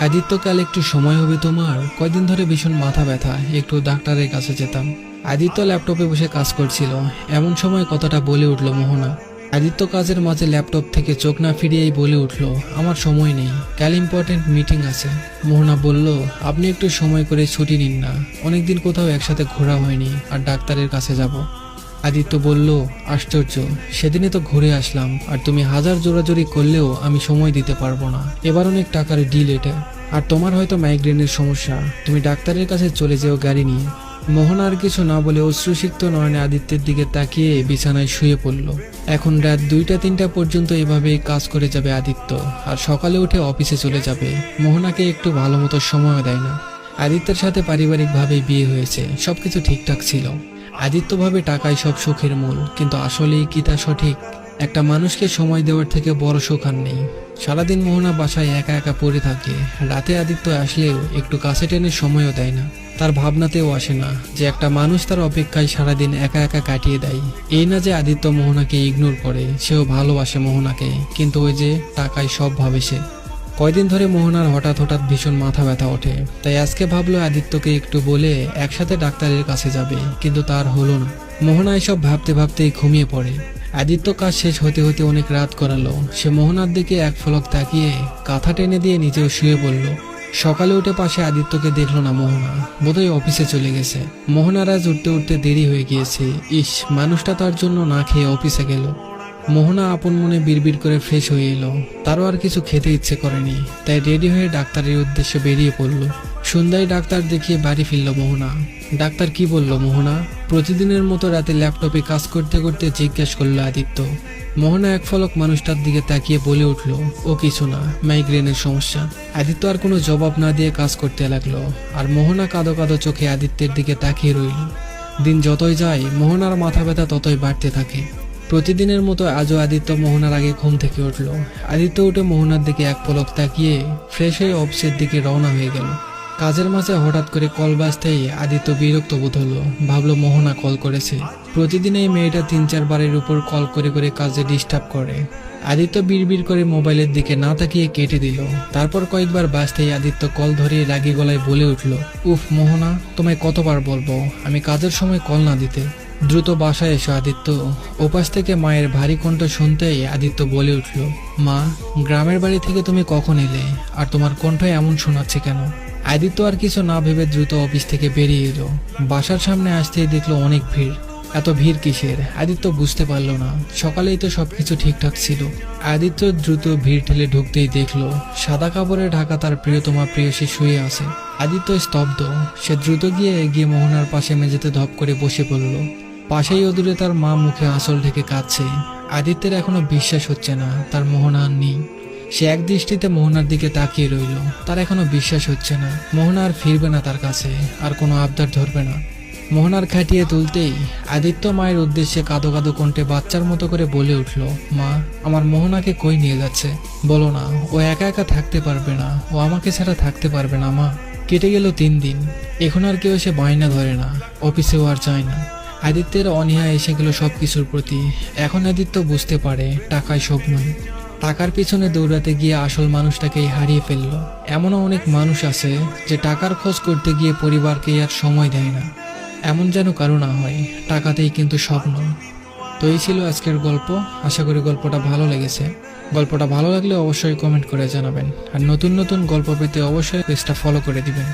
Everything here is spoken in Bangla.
আদিত্য, কাল একটু সময় হবে তোমার? কয়দিন ধরে ভীষণ মাথা ব্যথা, একটু ডাক্তারের কাছে যেতাম। আদিত্য ল্যাপটপে বসে কাজ করছিল, এমন সময় কথাটা বলে উঠল মোহনা। আদিত্য কাজের মাঝে ল্যাপটপ থেকে চোখ না ফিরিয়েই বলে উঠল, আমার সময় নেই, কাল ইম্পর্টেন্ট মিটিং আছে। মোহনা বলল, আপনি একটু সময় করে ছুটি নিন না, অনেকদিন কোথাও একসাথে ঘোরা হয়নি, আর ডাক্তারের কাছে যাব। আদিত্য বলল, আশ্চর্য, সেদিনে তো ঘুরে আসলাম, আর তুমি হাজার জোরাজোরি করলেও আমি সময় দিতে পারবো না। এবার অনেক টাকার ডিল এটা, আর তোমার হয়তো মাইগ্রেনের সমস্যা, তুমি ডাক্তারের কাছে চলে যেও গাড়ি নিয়ে। মোহন আর কিছু না বলে অশ্রুসিক্ত নয়নে আদিত্যের দিকে তাকিয়ে বিছানায় শুয়ে পড়ল। এখন রাত 2টা-3টা পর্যন্ত এভাবেই কাজ করে যাবে আদিত্য, আর সকালে উঠে অফিসে চলে যাবে। মোহনাকে একটু ভালো মতো সময়ও দেয় না। আদিত্যের সাথে পারিবারিকভাবেই বিয়ে হয়েছে, সবকিছু ঠিকঠাক ছিল। আদিত্য ভাবে টাকাই সব সুখের মূল, কিন্তু আসলেই কি তা সঠিক? একটা মানুষকে সময় দেওয়ার থেকে বড় সুখ আর নেই। সারাদিন মোহনা বাসায় একা একা পড়ে থাকে, রাতে আদিত্য আসলেও একটু কাছে টেনে সময়ও দেয় না। তার ভাবনাতেও আসে না যে একটা মানুষ তার অপেক্ষায় সারাদিন একা একা কাটিয়ে দেয়। এই না যে আদিত্য মোহনাকে ইগনোর করে, সেও ভালোবাসে মোহনাকে, কিন্তু ওই যে টাকায় সব ভাবে সে। কয়দিন ধরে মোহনার হঠাৎ হঠাৎ ভীষণ মাথা ব্যথা ওঠে, তাই আজকে ভাবলো আদিত্যকে একটু বলে একসাথে ডাক্তারের কাছে যাবে, কিন্তু তার হলো না। মোহনা এসব ভাবতে ভাবতেই ঘুমিয়ে পড়ে। আদিত্য কাজ শেষ হতে হতে অনেক রাত করালো। সে মোহনার দিকে এক ফলক তাকিয়ে কাঁথা টেনে দিয়ে নিজেও শুয়ে পড়ল। সকালে উঠে পাশে আদিত্যকে দেখলো না মোহনা, বোধহয় অফিসে চলে গেছে। মোহনার আজ উঠতে উঠতে দেরি হয়ে গিয়েছে। ইস, মানুষটা তার জন্য না খেয়ে অফিসে গেল। মোহনা আপন মনে বিড়বিড় করে ফ্রেশ হয়ে এলো। তারও আর কিছু খেতে ইচ্ছে করেনি, তাই রেডি হয়ে ডাক্তারের উদ্দেশ্যে বেরিয়ে পড়ল। সন্ধ্যায় ডাক্তার দেখিয়ে বাড়ি ফিরল মোহনা। ডাক্তার কি বলল মোহনা? প্রতিদিনের মতো রাতে ল্যাপটপে কাজ করতে করতে জিজ্ঞেস করলো আদিত্য। মোহনা এক ফলক মানুষটার দিকে তাকিয়ে বলে উঠল, ও কিছু না, মাইগ্রেনের সমস্যা। আদিত্য আর কোনো জবাব না দিয়ে কাজ করতে লাগলো, আর মোহনা কাঁদো কাঁদো চোখে আদিত্যের দিকে তাকিয়ে রইল। দিন যতই যায় মোহনার মাথা ব্যথা ততই বাড়তে থাকে। প্রতিদিনের মতো আজও আদিত্য মোহনার আগে ঘুম থেকে উঠল। আদিত্য উঠে মোহনার দিকে এক পলক তাকিয়ে ফ্রেশ হয়ে অফিসের দিকে রওনা হয়ে গেল। কাজের মাঝে হঠাৎ করে কল বাজতেই আদিত্য বিরক্ত বোধ হলো। ভাবলো মোহনা কল করেছে। প্রতিদিন এই মেয়েটা 3-4 বারের উপর কল করে করে কাজে ডিস্টার্ব করে। আদিত্য বিড়বিড় করে মোবাইলের দিকে না তাকিয়ে কেটে দিল। তারপর কয়েকবার বাজতেই আদিত্য কল ধরে রাগী গলায় বলে উঠল, উফ মোহনা, তোমায় কতবার বলবো আমি কাজের সময় কল না দিতে। দ্রুত বাসায় এসো আদিত্য। ওপাশ থেকে মায়ের ভারী কণ্ঠ শুনতেই আদিত্য বলে উঠল, মা, গ্রামের বাড়ি থেকে তুমি কখন এলে, আর তোমার কণ্ঠ এমন শোনাচ্ছে কেন? আদিত্য আর কিছু না ভেবে দ্রুত অফিস থেকে বেরিয়ে এলো। বাসার সামনে আসতেই দেখলো অনেক ভিড়। এত ভিড় কিসের আদিত্য বুঝতে পারল না। সকালেই তো সবকিছু ঠিকঠাক ছিল। আদিত্য দ্রুত ভিড় ঠেলে ঢুকতেই দেখলো সাদা কাপড়ে ঢাকা তার প্রিয়তমা প্রেয়সী শুয়ে আছে। আদিত্য স্তব্ধ। সে দ্রুত গিয়ে এগিয়ে মোহনার পাশে মেঝেতে ধপ করে বসে পড়ল। পাশেই অদূরে তার মা মুখে আঁচল ঢেকে কাঁদছে। আদিত্যের এখনো বিশ্বাস হচ্ছে না তার মোহনা আর নেই। সে এক দৃষ্টিতে মোহনার দিকে তাকিয়ে রইল। তার এখনো বিশ্বাস হচ্ছে না মোহনা আর ফিরবে না তার কাছে, আর কোনো আবদার ধরবে না। মোহনার খাটিয়ে তুলতেই আদিত্য মায়ের উদ্দেশ্যে কাঁদো কাঁদো কণ্ঠে বাচ্চার মতো করে বলে উঠল, মা, আমার মোহনাকে কই নিয়ে যাচ্ছে? বলো না, ও একা একা থাকতে পারবে না, ও আমাকে ছাড়া থাকতে পারবে না মা। কেটে গেল 3 দিন। এখন আর কেউ এসে বায়না ধরে না, অফিসেও আর যায় না। আদিত্যের অনীহা এসে গেল সবকিছুর প্রতি। এখন আদিত্য বুঝতে পারে টাকায় সব নয়। টাকার পিছনে দৌড়াতে গিয়ে আসল মানুষটাকেই হারিয়ে ফেলল। এমনও অনেক মানুষ আছে যে টাকার খোঁজ করতে গিয়ে পরিবারকে আর সময় দেয় না। এমন যেন কারো না হয়, টাকাতেই কিন্তু সব নয়। তো এই ছিল আজকের গল্প। আশা করি গল্পটা ভালো লেগেছে। গল্পটা ভালো লাগলে অবশ্যই কমেন্ট করে জানাবেন, আর নতুন নতুন গল্প পেতে অবশ্যই পেজটা ফলো করে দিবেন।